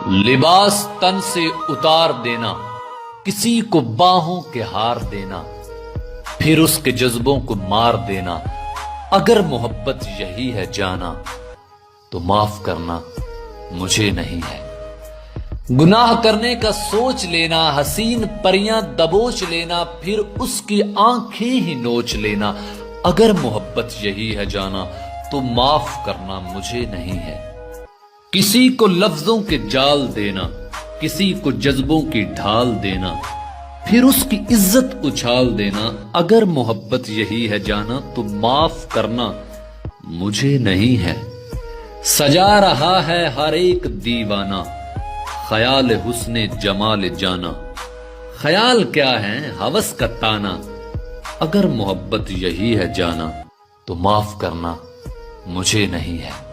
لباس تن سے اتار دینا، کسی کو باہوں کے ہار دینا، پھر اس کے جذبوں کو مار دینا، اگر محبت یہی ہے جانا تو معاف کرنا مجھے نہیں ہے۔ گناہ کرنے کا سوچ لینا، حسین پریاں دبوچ لینا، پھر اس کی آنکھیں ہی نوچ لینا، اگر محبت یہی ہے جانا تو معاف کرنا مجھے نہیں ہے۔ کسی کو لفظوں کے جال دینا، کسی کو جذبوں کی ڈھال دینا، پھر اس کی عزت اچھال دینا، اگر محبت یہی ہے جانا تو معاف کرنا مجھے نہیں ہے۔ سجا رہا ہے ہر ایک دیوانہ خیال حسن جمال جانا، خیال کیا ہے ہوس کا تانا، اگر محبت یہی ہے جانا تو معاف کرنا مجھے نہیں ہے۔